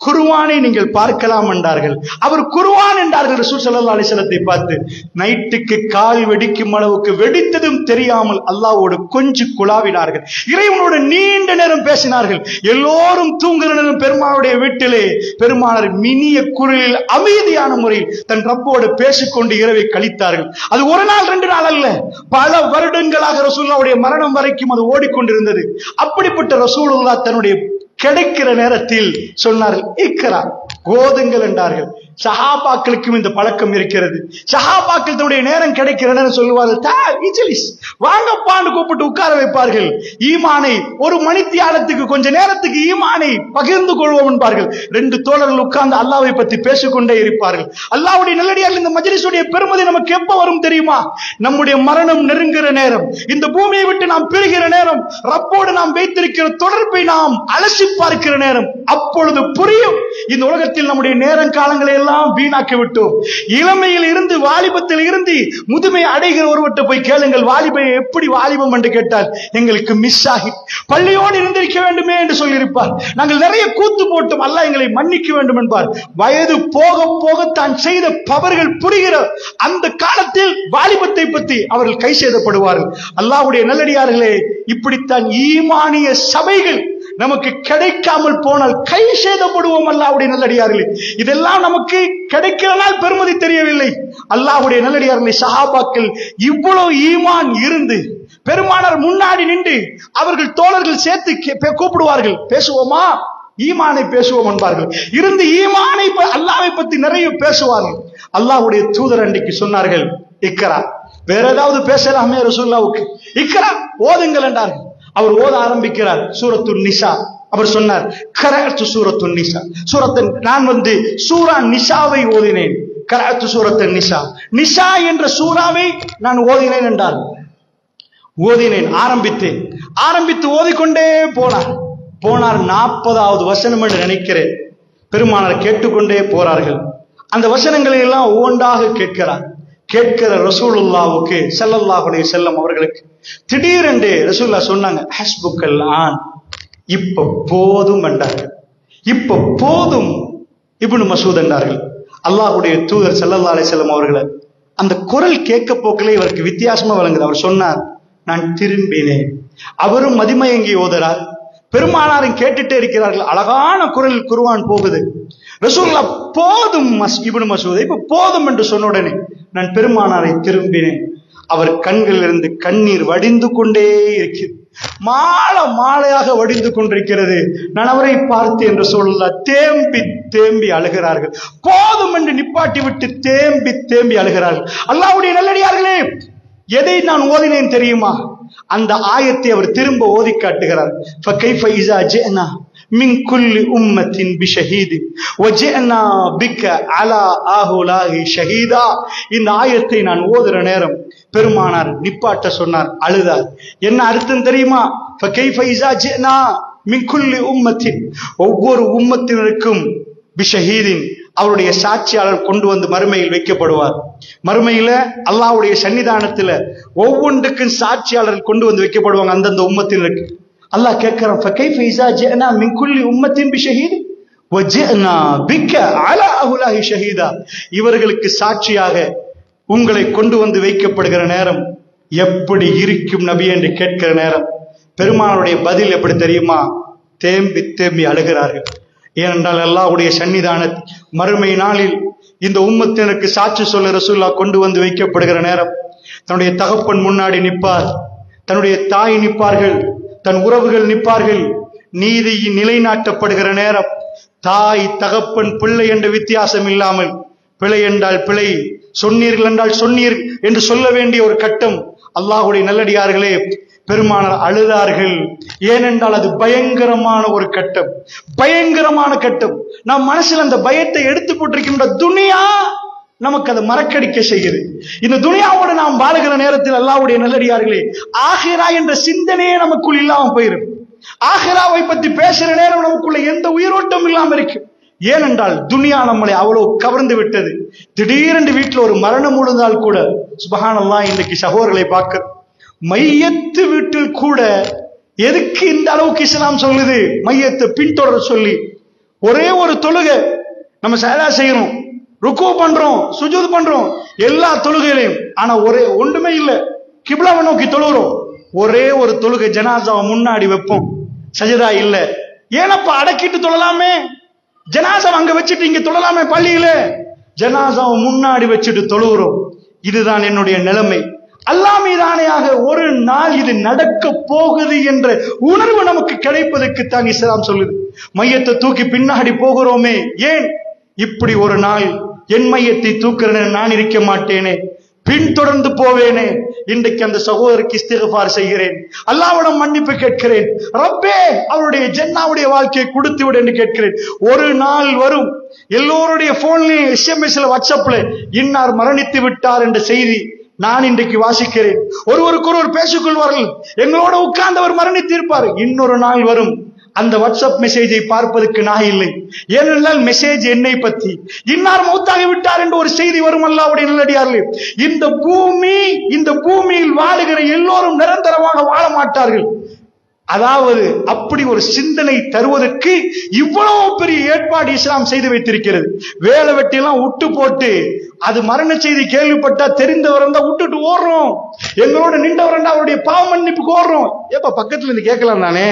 குர்ஆனை நீங்கள் பார்க்கலாம் என்றார்கள். அவர் குர்ஆன் என்றார்கள் ரசூல் ஸல்லல்லாஹு அலைஹி வஸல்லத்தை பார்த்து. நைட்டுக்கு கால் வெடிக்கும் அளவுக்கு வெடித்ததும் தெரியாமல் அல்லாஹ்வோடு கொஞ்சி குழாவினார்கள், இறைவனோடு நீண்ட நேரம் பேசினார்கள். எல்லோரும் தூங்குகிற நேரம் பெருமானுடைய வீட்டிலே பெருமானார் மினிய குரலில் அமைதியான முறையில் தன் ரப்போடு பேசிக்கொண்டு இரவை கழித்தார்கள். அது ஒரு நாள் 2 நாள் அல்ல, பல வருடங்களாக ரசூலுல்லாஹ்வுடைய மரணம் வரைக்கும் அது ஓடிக்கொண்டிருந்தது. அப்படிப்பட்ட ரசூலுல்லாஹ் தன்னுடைய கிடைக்கிற நேரத்தில் சொன்னார்கள், இக்ரா, ஓதுங்கள் என்றார்கள். சஹாபாக்களுக்கும் இந்த பழக்கம் இருக்கிறது. சஹாபாக்கள் தன்னுடைய நேரம் கிடைக்கிற நேரம் சொல்லுவார்கள், வாங்கப்பான்னு கூப்பிட்டு உட்கார வைப்பார்கள். ஈமானை ஒரு மணித்தியாலத்துக்கு கொஞ்ச நேரத்துக்கு ஈமானை பகிர்ந்து கொள்வோம் என்பார்கள். 2 தோழர்கள் உட்கார்ந்து அல்லாஹ்வை பற்றி பேசிக்கொண்டே இருப்பார்கள். அல்லாஹ்வுடைய நல்லடியார்கள், இந்த மஜ்லிஸுடைய பெருமதி நமக்கு எப்ப வரும் தெரியுமா? நம்முடைய மரணம் நெருங்குற நேரம், இந்த பூமியை விட்டு நாம் பிரிகிற நேரம், ரப்போடு நாம் வைத்திருக்கிற தொடர்பை நாம் அலசி பார்க்கிற நேரம், அப்பொழுது புரியும் இந்த உலகத்தில் நம்முடைய நேரம் காலங்களை எல்லாம் வீணாக்கி விட்டோம். இளமையில் இருந்து வாலிபத்தில் இருந்து முதுமை அடைகிற ஒருவர்கிட்ட போய் கேளுங்கள், வாலிபை எப்படி வாலிபம் என்று கேட்டால் எங்களுக்கு மிஸ் ஆகி பள்ளியோடு இருந்திருக்க வேண்டுமே என்று சொல்லியிருப்பார். நாங்கள் நிறைய கூத்து போட்டோம், அல்லாஹ் எங்களை மன்னிக்க வேண்டும் என்பார். வயது போக போக தான் செய்த தவறுகள் புரிகிற அந்த காலத்தில் வாலிபத்தை பற்றி அவர்கள் கை செய்தப்படுவார்கள். அல்லாஹ்வுடைய நல்லடியார்களே, இப்படித்தான் ஈமானிய சபைகள் நமக்கு கிடைக்காமல் போனால் கை சேதப்படுவோம். அல்லாஹ்வுடைய நல்லடியார்களே, இதெல்லாம் நமக்கு கிடைக்கிறனால் பெருமதி தெரியவில்லை. அல்லாஹ்வுடைய நல்லடியார்களே, சஹாபாக்கள் இவ்வளவு ஈமான் இருந்து பெருமானார் முன்னாடி நின்று அவர்கள் தோழர்கள் சேர்த்து கூப்பிடுவார்கள், பேசுவோமா, ஈமானை பேசுவோம் என்பார்கள். இருந்து ஈமானை அல்லாஹ்வை பற்றி நிறைய பேசுவார்கள். அல்லாஹ்வுடைய தூதர் அன்றைக்கு சொன்னார்கள், இக்ரா, வேற ஏதாவது பேசலாமே ரசூலுல்லாஹ்வுக்கு. இக்ரா, ஓதுங்கள் என்றார்கள். அவர் ஓத ஆரம்பிக்கிறார் சூரத்துன் நிசா. அவர் சொன்னார், கரஅத்து சூரத்துன் நிசா, நான் சூரா நிசாவை ஓதினேன். கரஅத்து சூரத்துன் நிசா, நிசா என்ற சூராவை நான் ஓதினேன் என்றார். ஓதினேன், ஆரம்பித்து ஓதிக்கொண்டே போனார். 40வது வசனம் என்று நினைக்கிறேன். பெருமானார் கேட்டுக்கொண்டே போறார்கள். அந்த வசனங்களை எல்லாம் ஒவ்வொன்றாக கேட்கிற ரசூலுல்லாஹ்வுக்கு ஸல்லல்லாஹு அலைஹி வஸல்லம் அவர்களுக்கு திடீரென்று ரசூலுல்லாஹ் சொன்னாங்க, ஹஸ்புக்கல் ஆன், இப்ப போதும் என்றார்கள். இப்ப போதும் இப்னு மஸ்ஊத் என்றார்கள். அல்லாஹ்வுடைய தூதர் ஸல்லல்லாஹு அலைஹி வஸல்லம் அவர்களை அந்த குரல் கேட்க போக்கிலே இவருக்கு வித்தியாசமா வழங்குது. அவர் சொன்னார், நான் திரும்பினேன். அவரும் மதிமயங்கி ஓதுறார், பெருமானாரும் கேட்டுட்டே இருக்கிறார்கள். அழகான குரல் குர்ஆன் போகுது. ரசூலுல்லாஹ் போதும் இப்னு மஸ்ஊத், இப்ப போதும் என்று சொன்ன உடனே நான் பெருமானாரை திரும்பினேன். அவர் கண்களில் இருந்து கண்ணீர் வடிந்து கொண்டே இருக்கிறது, மாலையாக வடிந்து கொண்டிருக்கிறது. நான் அவரை பார்த்து என்று சொல்ல தேம்பி தேம்பி அழுகிறார்கள். போதும் என்று நிப்பாட்டி விட்டு தேம்பி தேம்பி அழுகிறார்கள். அல்லாஹ்வுடைய நல்லடியார்களே, எதை நான் ஓதினேன் தெரியுமா? அந்த ஆயத்தை அவர் திரும்ப ஓதி காட்டுகிறார். ஃபகைஃப இஸா ஜிஅனா மின் குல்லி உம்மத்தின் பிஷஹீத் வஜிஅனா பிக அலா ஆஹுலாஹி ஷஹீதா. இந்த ஆயத்தை நான் ஓதுற நேரம் பெருமானார் நிப்பாட்ட சொன்னார், அழுதார். என்ன அர்த்தம் தெரியுமா? ஃபகைஃப இஸா ஜிஅனா மின் குல்லி உம்மத்தின், ஒவ்வொரு உம்மத்தினருக்கும் பிஷஹீதின், அவருடைய சாட்சியாளர் கொண்டு வந்து மறுமையில் வைக்கப்படுவார். மறுமையில அல்லாஹ்வுடைய சன்னிதானத்துல ஒவ்வொன்றுக்கும் சாட்சியாளர் கொண்டு வந்து வைக்கப்படுவாங்க அந்தந்த உம்மத்தினருக்கு. அல்லாஹ் கேட்கிறான், ஃபகைஃப இஸா ஜிஅனா மின் குல்லி உம்மத்தின் பிஷஹீத் வஜிஅனா பிக அலா அஹுலாஹி ஷஹீதா. இவர்களுக்கு சாட்சியாக உங்களை கொண்டு வந்து வைக்கப்படுகிற நேரம் எப்படி இருக்கும் நபி என்று கேட்கிற நேரம் பெருமானுடைய பதில் எப்படி தெரியுமா? தேம்பி தேம்பி அழுகிறார்கள். ஏனென்றால் அல்லாஹ்வுடைய சன்னிதான மறுமை நாளில் இந்த உம்மத்தினருக்கு சாட்சி சொல்ல ரசூலுல்லாஹ் கொண்டு வந்து வைக்கப்படுகிற நேரம் தன்னுடைய தகப்பன் முன்னாடி நிற்பார், தன்னுடைய தாய் நிற்பார்கள், தன் உறவுகள் நிற்பார்கள். நீதி நிலைநாட்டப்படுகிற நேரம் தாய் தகப்பன் பிள்ளை என்ற வித்தியாசம் இல்லாமல் பிழை என்றால் பிழை, சொன்னீர்கள் என்றால் சொன்னீர் என்று சொல்ல வேண்டிய ஒரு கட்டம். அல்லாஹ்வுடைய நல்லடியார்களே, பெருமானார் அழுதார்கள். ஏனென்றால் அது பயங்கரமான ஒரு கட்டம், பயங்கரமான கட்டம். நாம் மனசில் அந்த பயத்தை எடுத்து போட்டிருக்கின்ற துனியா நமக்கு அதை மறக்கடிக்க செய்கிறது. இந்த துனியாவோடு நாம் வாழுகிற நேரத்தில் அல்லாஹ்வுடைய நல்லடியார்களே, ஆகிரா என்ற சிந்தனையே நமக்குள் இல்லாமல் போயிடும். ஆகிராவை பற்றி பேசுற நேரம் நமக்குள்ள எந்த உயிரோட்டம் இல்லாமல் இருக்கு. ஏனென்றால் துனியா நம்மளை அவ்வளவு கவர்ந்து விட்டது. திடீரென்று வீட்டில் ஒரு மரணம் விழுந்தால் கூட சுப்ஹானல்லாஹ், இன்றைக்கு சகோதரர்களை பார்க்க மையத்து வீட்டில் கூட எதுக்கு இந்த அளவுக்கு இஸ்லாம் சொல்லுது மையத்தை பின்தொடர சொல்லி? ஒரே ஒரு தொழுகை நம்ம சஜதா செய்யறோம், ருக்கு பண்றோம், சுஜூத் பண்றோம், எல்லா தொழுகையிலையும். ஆனா ஒன்றுமே இல்லை, கிப்லாவை நோக்கி தொழுகிறோம். ஒரே ஒரு தொழுகை ஜனாசாவை முன்னாடி வைப்போம், சஜதா இல்ல. ஏனப்பா அடக்கிட்டு தொழலாமே, ஜனாசாவை அங்க வச்சுட்டு இங்க தொழலாமே பள்ளியில. ஜனாசாவை முன்னாடி வச்சுட்டு தொழுகிறோம். இதுதான் என்னுடைய நிலைமை. அல்லாஹ் மீதானையாக ஒரு நாள் இது நடக்க போகுது என்ற உணர்வு நமக்கு கிடைப்பதற்கு தான் இஸ்லாம் சொல்லுது. மையத்தை தூக்கி பின்னாடி போகிறோமே, ஏன்? இப்படி ஒரு நாள் என் மையத்தை தூக்குற நான் இருக்க மாட்டேனே, பின்தொடர்ந்து போவேனே. இன்றைக்கு அந்த சகோதரருக்கு இஸ்திக்ஃபார் செய்கிறேன், அல்லாஹ்விடம் மன்னிப்பு கேட்கிறேன். ரப்பே, அவருடைய ஜன்னாவுடைய வாழ்க்கையை கொடுத்து விடு என்று கேட்கிறேன். ஒரு நாள் வரும், எல்லோருடைய போன்லயும் எஸ்எம்எஸ்ல வாட்ஸ்அப்ல இன்னார் மரணித்து விட்டார் என்ற செய்தி நான் இன்றைக்கு வாசிக்கிறேன். ஒருவருக்கொருவர் பேசிக்கொள்வார்கள், எங்களோட உட்கார்ந்தவர் மரணித்து இருப்பார். இன்னொரு நாள் வரும், அந்த வாட்ஸ்அப் மெசேஜை பார்ப்பதற்கு நான் இல்லை. ஏனென்றால் மெசேஜ் என்னை பற்றி, இன்னார் மௌத்தாகி விட்டார் என்று ஒரு செய்தி வரும். அல்லாஹ்வுடைய நல்லடியார்களே, இந்த பூமியில் வாழுகிற எல்லோரும் நிரந்தரமாக வாழ மாட்டார்கள். அதாவது அப்படி ஒரு சிந்தனை தருவதற்கு இவ்வளவு பெரிய ஏற்பாடு இஸ்லாம் செய்து வைத்திருக்கிறது. வேலை வெட்டியெல்லாம் விட்டு போட்டு, அது மரண செய்தி கேள்விப்பட்டா தெரிந்தவர் இருந்தா விட்டுட்டு ஓடுறோம், எங்களோட நின்றவர் இருந்தா அவருடைய பாவ மன்னிப்புக்கு ஓடுறோம். ஏப்பா பக்கத்துல இருந்து கேட்கலாம் தானே,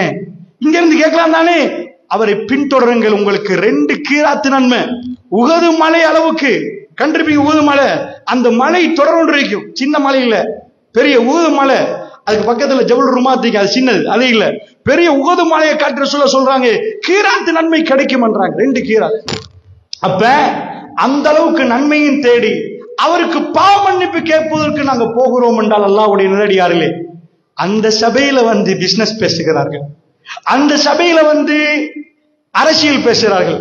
இங்க இருந்து கேட்கலாம் தானே. அவரை பின்தொடருங்கள், உங்களுக்கு 2 கீராத்து நன்மை. உகது மலை அளவுக்கு கண்டிருப்பீங்க. உகது மலை, அந்த மலை தொடர்ந்து இருக்கும். சின்ன மலை இல்ல, பெரிய உகது மலை. அதுக்கு பக்கத்துல ஜபல் ருமாத்திக்கு, அது சின்னது, அது இல்ல, பெரிய உகது மலையை காட்டுற சொல்றாங்க, கீராத்து நன்மை கிடைக்கும் என்றாங்க. 2 கீராத். அப்ப அந்த அளவுக்கு நன்மையும் தேடி அவருக்கு பாவ மன்னிப்பு கேட்பதற்கு நாங்க போகிறோம் என்றால் அல்லாஹ்வுடைய நல்லடியார்களே, அந்த சபையில வந்து பிசினஸ் பேசுகிறார்கள், அந்த சபையில வந்து அரசியல் பேசுகிறார்கள்.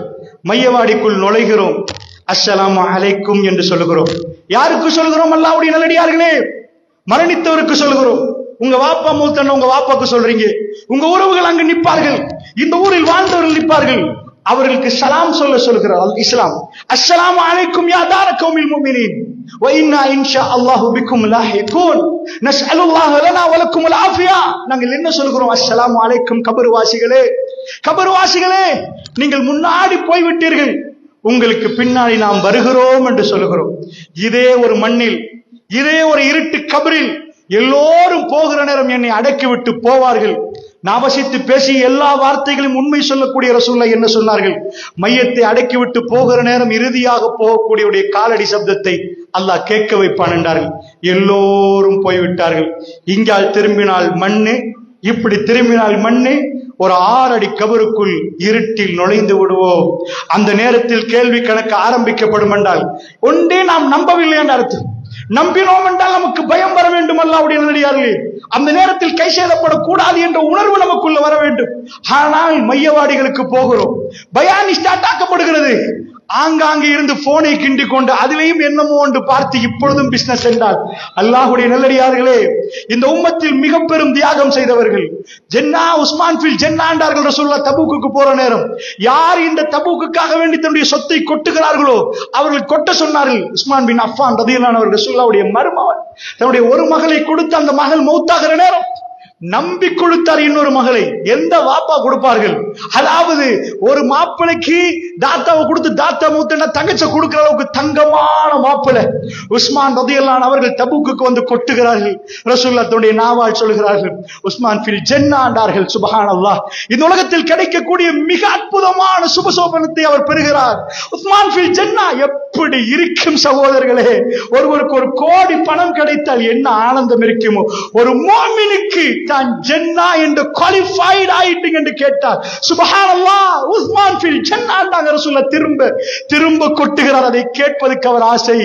மையவாடிக்குள் நுழைகிறோம், அஸ்ஸலாமு அலைக்கும் என்று சொல்லுகிறோம். யாருக்கு சொல்கிறோம்? அல்லாஹ்வுடைய நல்லடியார்களே, மரணித்தவருக்கு சொல்கிறோம். உங்க வாப்பா மூத்தன உங்க வாப்பாக்கு சொல்றீங்க. உங்க உறவுகள் அங்கு நிற்பார்கள், இந்த ஊரில் வாழ்ந்தவர்கள் நிற்பார்கள், அவர்களுக்கு சலாம் சொல்லுகிறார் இஸ்லாம். அஸ்ஸலாமு அலைக்கும் யா தார கௌமில் முஃமினீன் வ இன்னா இன்ஷா அல்லாஹு பிக்கும் லாஹிகூன் நஸ்அலுல்லாஹ லனா வ லக்குமுல் ஆஃபியா. நாங்கள் என்ன சொல்கிறோம்? அஸ்ஸலாமு அலைக்கும் கபர்வாசிகளே, கபர்வாசிகளே, நீங்கள் முன்னாடி போய்விட்டீர்கள், உங்களுக்கு பின்னாடி நாம் வருகிறோம் என்று சொல்லுகிறோம். இதே ஒரு மண்ணில், இதே ஒரு இருட்டு கபரில் எல்லோரும் போகிற நேரம் என்னை அடக்கிவிட்டு போவார்கள். நான் வசித்து பேசிய எல்லா வார்த்தைகளும் உண்மை சொல்லக்கூடிய ரசூலுல்லாஹ் என்ன சொன்னார்கள்? மையத்தை அடக்கிவிட்டு போகிற நேரம் இறுதியாக போகக்கூடிய காலடி சப்தத்தை அல்லாஹ் கேட்க வைப்பான் என்றார்கள். எல்லோரும் போய்விட்டார்கள். இங்கால் திரும்பினால் மண்ணு, இப்படி திரும்பினால் மண்ணு. ஒரு 6 அடி கபருக்குள் இருட்டில் நுழைந்து விடுவோம். அந்த நேரத்தில் கேள்வி கணக்கு ஆரம்பிக்கப்படும் என்றால் ஒன்றே நாம் நம்பவில்லை என்ற அர்த்தம். நம்பினோம் என்றால் நமக்கு பயம் வர வேண்டும். அல்லாஹ்வுடைய நல்லடியார்களே, அந்த நேரத்தில் கை சேதப்படக்கூடாது என்ற உணர்வு நமக்குள்ள வர வேண்டும். ஆனால் மையவாடிகளுக்கு போகிறோம், பயானி ஸ்டார்ட் ஆக்கப்படுகிறது. ஆங்காங்கே இருந்து போனை கிண்டிக் கொண்டு அதிலையும் என்னமோ ஒன்று பார்த்து இப்பொழுதும் பிசினஸ் என்றால், அல்லாஹ்வுடைய நல்லடியார்களே, இந்த உம்மத்தில் மிக பெரும் தியாகம் செய்தவர்கள் ஜன்னா உஸ்மான் ஃபில் ஜன்னா என்றார்கள் ரசூலுல்லாஹ். தபூக்குக்கு போற நேரம் யார் இந்த தபூக்குக்காக வேண்டி தன்னுடைய சொத்தை கொட்டுகிறார்களோ அவர்கள் கொட்ட சொன்னார்கள். உஸ்மான் பின் அஃபான் ரலியல்லாஹு அன்ஹு ரசூலுல்லாஹ்வுடைய மருமகன் தன்னுடைய ஒரு மகளை கொடுத்து அந்த மகள் மௌத்தாகிற நேரம் நம்பி கொடுத்தார் இன்னொரு மகளை. எந்த வாப்பா கொடுப்பார்கள்? அதாவது ஒரு மாப்பிளைக்கு தாத்தாவை கொடுத்து தாத்தா மூத்தனா தங்கச்ச கொடுக்கிற அளவுக்கு தங்கமான மாப்பிளை உஸ்மான் ரலியல்லாஹு அன்ஹு அவர்கள் தபூக்குக்கு வந்து கொட்டுகிறார்கள். ரசூலுல்லாஹ் தன்னுடைய நாவால் சொல்கிறார்கள், உஸ்மான் ஃபில் ஜன்னா என்றார்கள். சுப்ஹானல்லாஹ், இந்த உலகத்தில் கிடைக்கக்கூடிய மிக அற்புதமான சுபசோபனத்தை அவர் பெறுகிறார். உஸ்மான் ஃபில் ஜன்னா எப்படி இருக்கும் சகோதரர்களே? ஒருவருக்கு 1 கோடி பணம் கிடைத்தால் என்ன ஆனந்தம் இருக்குமோ, ஒரு முஃமினுக்கு தான் ஜன்னா என்று குவாலிஃபைட் ஆயிட்டீங்க என்று கேட்டார். சுப்ஹானல்லாஹ், உஸ்மான் ஃபில் ஜன்னா என்றாங்க ரசூலுல்லாஹ். திரும்ப கொட்டுகிறார். அதை கேட்பதற்கு அவர் ஆசை.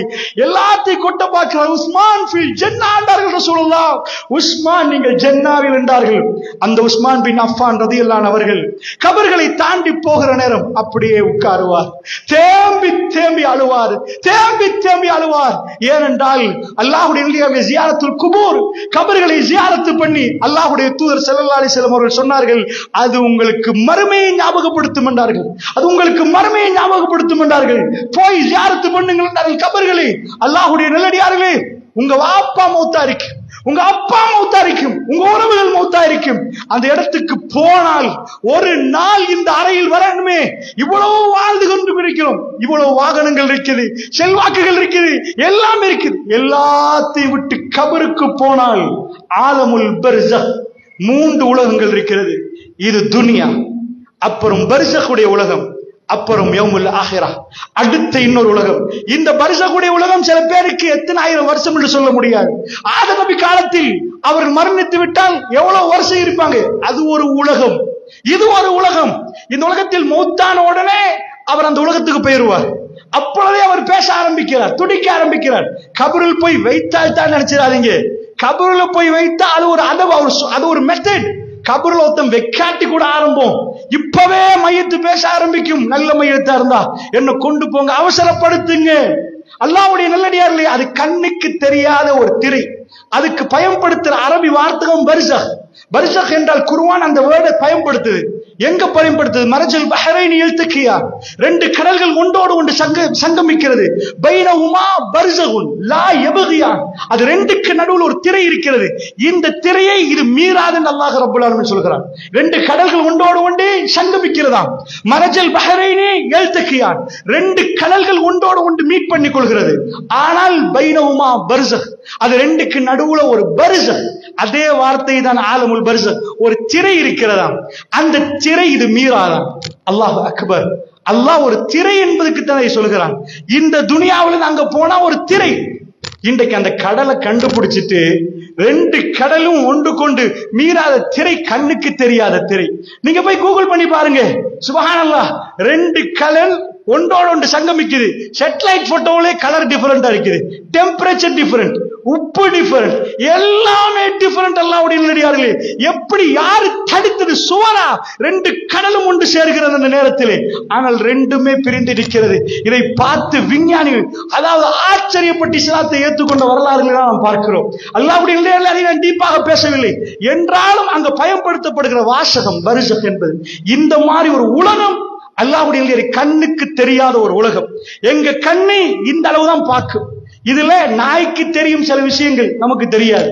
எல்லாத்தையும் கொட்ட பார்க்கிறார். உஸ்மான் ஃபில் ஜன்னா என்றார்கள் ரசூலுல்லாஹ். உஸ்மான் நீங்கள் ஜன்னாவில் என்றார்கள். அந்த உஸ்மான் பின் அஃபான் ரலியல்லாஹு அன்ஹு அவர்கள் கபர்களை தாண்டி போகிற நேரம் அப்படியே உட்காருவார். தேம்பி தேம்பி அழுவார், தேம்பி தேம்பி அழுவார். ஏனென்றால் அல்லாஹ்வுடைய ஜியாரத்துல் குபூர், கபர்களை ஜியாரத்து பண்ணி அல்லாஹ்வுடைய தூதர் ஸல்லல்லாஹு அலைஹி வஸல்லம் அவர்கள் சொன்னார்கள், அது உங்களுக்கு மறுமையை ஞாபகப்படுத்தும் என்றார்கள். அது உங்களுக்கு மறுமையை ஞாபகப்படுத்தும் என்றார்கள். போய் ஜியாரத்து பண்ணுங்கள் என்றார்கள் கபர்களை. அல்லாஹ்வுடைய நல்லடியார்களே, உங்க வாப்பா மௌத்தா இருக்கு, உங்க அப்பா மௌத்தா இருக்கும், உங்க உறவுகள் மௌத்தா இருக்கும். அந்த இடத்துக்கு போனால் ஒரு நாள் இந்த அறையில் வரணுமே. இவ்வளவு வாழ்ந்து கொண்டு இருக்கிறோம், இவ்வளவு வாகனங்கள் இருக்குது, செல்வாக்குகள் இருக்குது, எல்லாம் இருக்குது. எல்லாத்தையும் விட்டு கபருக்கு போனால் ஆலமுல் பர்ஸக் 3 உலகங்கள் இருக்கிறது. இது துனியா, அப்புறம் பர்ஸக்குடைய உலகம், அப்புறம் யௌமுல் ஆஹிரா, அடுத்த இன்னொரு உலகம். இந்த பர்ஸக்குடைய உலகம் சில பேருக்கு எத்தனை ஆயிரம் வருஷம் என்று சொல்ல முடியாது. ஆதம் நபி காலத்தில் அவர்கள் மரணித்து விட்டால் எவ்வளவு வருஷம் இருப்பாங்க? அது ஒரு உலகம், இது ஒரு உலகம். இந்த உலகத்தில் மௌத்தான உடனே அவர் அந்த உலகத்துக்கு போயிருவார். அப்பொழுதே அவர் பேச ஆரம்பிக்கிறார், துடிக்க ஆரம்பிக்கிறார். கபரில் போய் வைத்தால் தான் நினைச்சிடாதீங்க. கபருல போய் வைத்தா அது ஒரு அதவ, அது ஒரு மெத்தட். கபருல ஒருத்தம் வெக்காட்டி கூட ஆரம்பம். இப்பவே மையத்து பேச ஆரம்பிக்கும். நல்ல மையத்தா இருந்தா என்ன கொண்டு போங்க, அவசரப்படுத்துங்க. அல்லாஹ்வுடைய நல்லடியார்களே, அது கண்ணுக்கு தெரியாத ஒரு திரை. அதுக்கு பயன்படுத்துற அரபி வார்த்தகம் பர்ஸக். பர்ஸக் என்றால் குர்ஆன் அந்த வேர்டை பயன்படுத்துது. எங்க பயன்படுத்துது? மரஜல் பஹரைன் இல்தகியா, 2 கடல்கள் ஒன்றோடு ஒன்று சங்கமிக்கிறது. பைனஹுமா பர்ஸகுன் லா யபகியான், அது 2க்கு நடுவில் ஒரு திரை இருக்கிறது. இந்த திரையை இது மீறாதுன்னு அல்லாஹ் ரப்பல் ஆலமீன் சொல்கிறார். 2 கடல்கள் ஒன்றோடு ஒன்று சங்கமிக்கிறதாம். மரஜல் பஹரைன் இல்தகியான், 2 கடல்கள் ஒன்றோடு ஒன்று மீட் பண்ணி கொள்கிறது. ஆனால் பைனஹுமா பர்ஸக், அது 2க்கு நடுவுல ஒரு பர்ஸக். அதே வார்த்தை தான் ஆலமுல் பர்ஸக், ஒரு திரை இருக்கிறதாம். அந்த திரை இது மீறாதான். அல்லாஹ் அக்பர். அல்லாஹ் ஒரு திரை என்பதுக்கு தான் சொல்கிறான். இந்த துனியாவில் அங்க போனா ஒரு திரை. இன்றைக்கு அந்த கடலை கண்டுபிடிச்சிட்டு ரெண்டு கடலும் ஒன்று கொண்டு மீறாத திரை, கண்ணுக்கு தெரியாத திரை. நீங்க போய் கூகுள் பண்ணி பாருங்க, சுப்ஹானல்லாஹ். ரெண்டு கடல் ஒன்றோடு ஒன்று சங்கமிக்குது. சேட்டலைட் போட்டோவிலே கலர் டிஃபரெண்டா இருக்குது, டெம்பரேச்சர் டிஃபரெண்ட், உப்பு டிஃபரெண்ட், எல்லாமே டிஃபரெண்ட். அல்லாஹ்வுடைய நல்லடியார்களே, எப்படி யாரு தடுத்தது? சுவரா ரெண்டு கடலும் ஒன்று சேர்கிறது அந்த நேரத்திலே. ஆனால் ரெண்டுமே பிரிந்து இருக்கிறது. இதை பார்த்து விஞ்ஞானிகள் அதாவது ஆச்சரியப்பட்டு இஸ்லாத்தை ஏற்றுக்கொண்ட வரலாறுகளை நாம் பார்க்கிறோம். அல்லாஹ்வுடைய நல்லடியார்களே, நான் டீப்பாக பேசவில்லை என்றாலும் அங்க பயன்படுத்தப்படுகிற வாசகம் பர்ஸக் என்பது இந்த மாதிரி ஒரு உலகம். அல்லாஹ்வுடைய கண்ணுக்கு தெரியாத ஒரு உலகம். எங்க கண்ணு இந்த அளவுதான் பார்க்கும். இதுல நாய்க்கு தெரியும் சில விஷயங்கள், நமக்கு தெரியாது.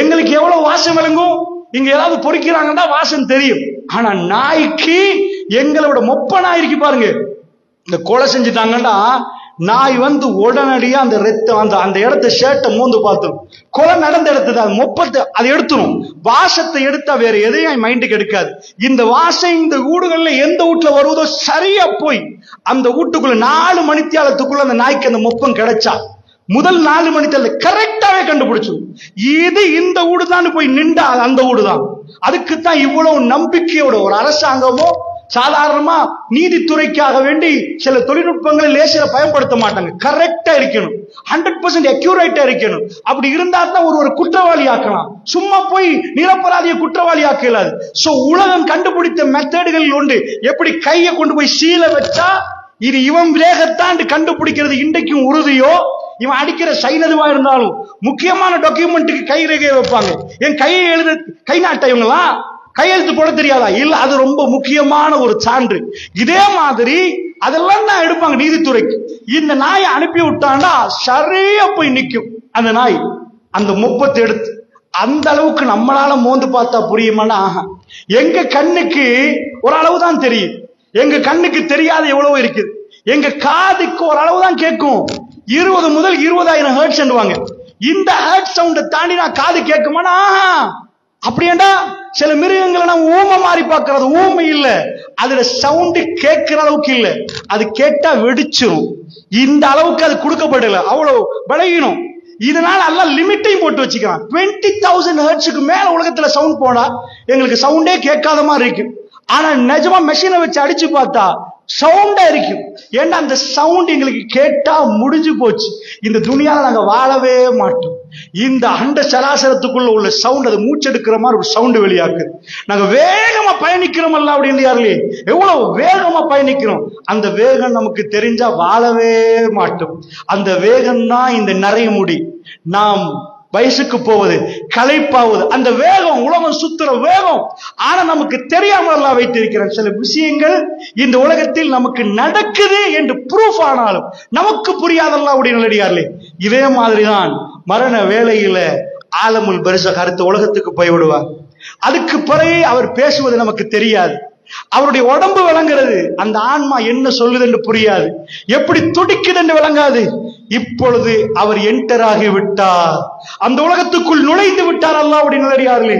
எங்களுக்கு எவ்வளவு வாசம் விளங்கும், இங்க ஏதாவது பொறிக்கிறாங்கன்னா வாசம் தெரியும். ஆனா நாய்க்கு எங்களோட மொப்ப நாய் இருக்கு பாருங்க, இந்த கொலை செஞ்சுட்டாங்கன்னா நாய் வந்து உடனடியா அந்த ரத்தம் அந்த இடத்த ஷர்ட்டை மூந்து பார்த்துரும். கொலை நடந்த இடத்துல மொப்பத்தை அதை எடுத்துரும். வாசத்தை எடுத்தா வேற எதையும் மைண்டுக்கு எடுக்காது. இந்த வாசம் இந்த வீடுகள்ல எந்த வீட்டுல வருவதோ சரியா போய் அந்த வீட்டுக்குள்ள 4 மணித்தியாலத்துக்குள்ள அந்த நாய்க்கு அந்த மொப்பம் கிடைச்சா முதல் 4 மணித்தியால கரெக்டாவே கண்டுபிடிச்சிடும். இது இந்த வீடு தான் போய் நின்றா அந்த வீடு தான். அதுக்குத்தான் இவ்வளவு நம்பிக்கையோட ஒரு அரசாங்கமோ சாதாரணமா நீதித்துறைக்காக வேண்டி சில தொழில்நுட்பங்களை லேசில பயன்படுத்த மாட்டாங்க. கரெக்டா இருக்கணும், 100% அக்யூரேட்டா இருக்கணும். அப்படி இருந்தா தான் ஒரு குற்றவாளி ஆக்கலாம். சும்மா போய் நிரபராதிய குற்றவாளி ஆக்க இயலாது. சோ உலகம் கண்டுபிடித்த மெத்தடுகள் உண்டு. எப்படி கையை கொண்டு போய் சீல வச்சா இது இவன் வேகத்தாண்டு கண்டுபிடிக்கிறது இன்றைக்கும் உறுதியோ, இவன் அடிக்கிற சைனதுவா இருந்தாலும் முக்கியமான டாக்குமெண்ட்டுக்கு கை ரேகை வைப்பாங்க. என் கையை எழுத கை நாட்ட இவங்களா கையெழுத்து போட தெரியாதா? இல்ல, அது ரொம்ப முக்கியமான ஒரு சான்று. இதே மாதிரி அதெல்லாம் தான் எடுப்பாங்க நீதித்துறைக்கு. இந்த நாயை அனுப்பி விட்டாண்டா சரியா போய் நிக்கும் அந்த நாய் அந்த முப்பத்தை எடுத்து. அந்த அளவுக்கு நம்மளால மோந்து பார்த்தா புரியுமானா, எங்க கண்ணுக்கு ஒரு அளவு தான் தெரியும், எங்க கண்ணுக்கு தெரியாத எவ்வளவு இருக்குது. எங்க காதுக்கு ஒரு அளவு தான் கேட்கும். 20 முதல் 20,000 ஹெர்ட்ஸ் சொல்லுவாங்க. இந்த ஹெர்ட்ஸ் சவுண்டை தாண்டி நான் காது கேட்குமானா அப்படியேண்டா சில மிருகங்களை நான் ஊமை மாறி பார்க்கறது. ஊமை இல்ல, அதுல சவுண்டு கேட்கிற அளவுக்கு இல்ல, அது கேட்டா வெடிச்சிரும். இந்த அளவுக்கு அது கொடுக்கப்படல, அவ்வளவு விளையணும். இதனால எல்லாம் லிமிட்டையும் போட்டு வச்சுக்கலாம். 20,000 ஹெர்ட்ஸுக்கு மேல உலகத்துல சவுண்ட் போனா எங்களுக்கு சவுண்டே கேட்காத மாதிரி இருக்கு. ஆனா நிஜமா மெஷினை வச்சு அடிச்சு பார்த்தா சவுண்டா இருக்கும். ஏன்னா அந்த சவுண்ட் எங்களுக்கு கேட்டா முடிஞ்சு போச்சு, இந்த துணியால நாங்க வாழவே மாட்டோம். இந்த அண்ட சராசரத்துக்குள்ள உள்ள சவுண்ட் அது மூச்செடுக்கிற மாதிரி ஒரு சவுண்ட் வெளியாக்குது. நாங்க வேகமா பயணிக்கிறோம் அல்ல அப்படின்னு யாருலே, எவ்வளவு வேகமா பயணிக்கிறோம். அந்த வேகம் நமக்கு தெரிஞ்சா வாழவே மாட்டோம். அந்த வேகம் தான் இந்த நிறைய முடி, நாம் வயசுக்கு போவது, களைப்பாவது, அந்த வேகம், உலகம் சுத்துற வேகம். ஆனா நமக்கு தெரியாமல் வைத்திருக்கிற சில விஷயங்கள் இந்த உலகத்தில் நமக்கு நடக்குது என்று ப்ரூஃப் ஆனாலும் நமக்கு புரியாதல்லா உடைய நல்லடியார்களே. இதே மாதிரிதான் மரண வேளையில ஆலமுல் பர்ஸக் அடுத்த உலகத்துக்கு போய்விடுவார். அதுக்கு பிறகு அவர் பேசுவது நமக்கு தெரியாது, அவருடைய உடம்பு விளங்குறது, அந்த ஆன்மா என்ன சொல்லுது என்று புரியாது, எப்படி துடிக்குது என்று விளங்காது. இப்பொழுது அவர் என்டர் ஆகி விட்டார், அந்த உலகத்துக்குள் நுழைந்து விட்டார். அல்லாஹ்வுடைய நல்லடியார்களே,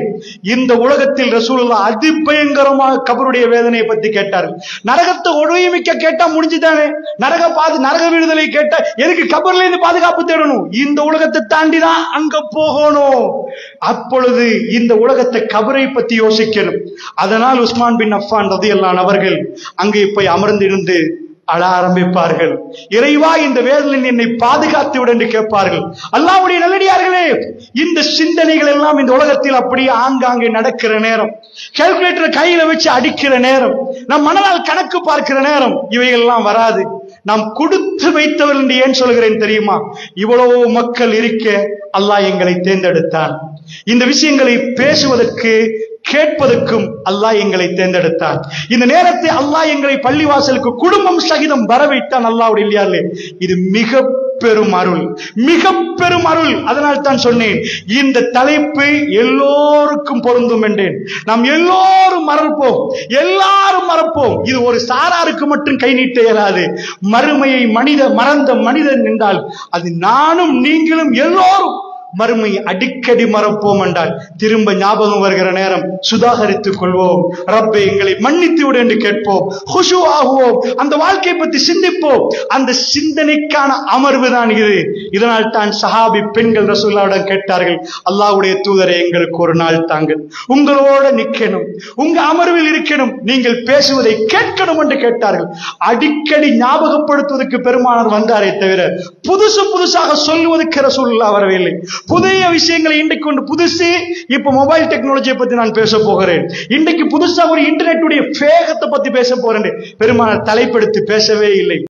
இந்த உலகத்தில் ரசூலுல்லாஹ் அதிபயங்கரமாக கபருடைய வேதனையை பத்தி கேட்டார்கள். நரகத்தை ஒழுமிக்க கேட்டா முடிஞ்சுதானே, நரக விடுதலை கேட்டா எதுக்கு கபர்ல இருந்து பாதுகாப்பு தேடணும்? இந்த உலகத்தை தாண்டிதான் அங்க போகணும். அப்பொழுது இந்த உலகத்தை கபரை பத்தி யோசிக்கணும். அதனால் உஸ்மான் பின் அஃபான் ரலியல்லாஹு அன்ஹு அவர்கள் அங்கே போய் அமர்ந்திருந்து அழ ஆரம்பிப்பார்கள். இறைவா, இந்த வேதனையில் என்னை பாதுகாத்து விடு என்று கேட்பார்கள். அல்லாஹ்வுடைய நல்லடியார்களே, இந்த சிந்தனைகள் எல்லாம் இந்த உலகத்தில் அப்படியே ஆங்காங்கே நடக்கிற நேரம், கால்குலேட்டர் கையில வச்சு அடிக்கிற நேரம், நம் மனதால் கணக்கு பார்க்கிற நேரம், இவைகள் எல்லாம் வராது. நாம் கொடுத்து வைத்தவர் என்று ஏன் சொல்கிறேன் தெரியுமா? இவ்வளவு மக்கள் இருக்க அல்லாஹ் எங்களை தேர்ந்தெடுத்தான். இந்த விஷயங்களை பேசுவதற்கு கேட்பதற்கும் அல்லாஹ் எங்களை தேர்ந்தெடுத்தான். இந்த நேரத்தை அல்லாஹ் எங்களை பள்ளிவாசலுக்கு குடும்பம் சகிதம் வரவைத்தான். அல்லாஹ்வுடைய இல்லையார்களே, இது மிக பெரும் அருள், மிக பெரும் அருள். அதனால் தான் சொன்னேன், இந்த தலைப்பு எல்லோருக்கும் பொருந்தும் என்றேன். நாம் எல்லோரும் எல்லாரும் மறப்போம். இது ஒரு சாராருக்கு மட்டும் கை நீட்ட இயலாது. மறுமையை மறந்த மனிதன் என்றால் அது நானும் நீங்களும் எல்லோரும் மறுமை அடிக்கடி மறப்போம் என்றால் திரும்ப ஞாபகம் வருகிற நேரம் சுதாகரித்துக் கொள்வோம். ரப்பே எங்களை மன்னித்து விடு என்று கேட்போம், குஷு ஆகுவோம், அந்த வாழ்க்கை பற்றி சிந்திப்போம். அந்த சிந்தனைக்கான அமர்வு தான் இது. இதனால் தான் சஹாபி பெண்கள் ரசூலுல்லாஹ்விடம் கேட்டார்கள், அல்லாஹ்வுடைய தூதரே எங்களுக்கு ஒரு நாள் தாங்கள், உங்களோட நிக்கணும், உங்க அமர்வில் இருக்கணும், நீங்கள் பேசுவதை கேட்கணும் என்று கேட்டார்கள். அடிக்கடி ஞாபகப்படுத்துவதற்கு பெருமானார் வந்தாரே தவிர புதுசாக சொல்லுவதற்கு ரசூலுல்லாஹ் வரவில்லை. புதிய விஷயங்களை இன்றைக்கு கொண்டு புதுசு இப்ப மொபைல் டெக்னாலஜியை பத்தி நான் பேச போகிறேன், இன்றைக்கு புதுசா ஒரு இன்டர்நெட்டுடைய வேகத்தை பத்தி பேச போறேன், பெருமானார் தலைப்படுத்தி பேசவே இல்லை.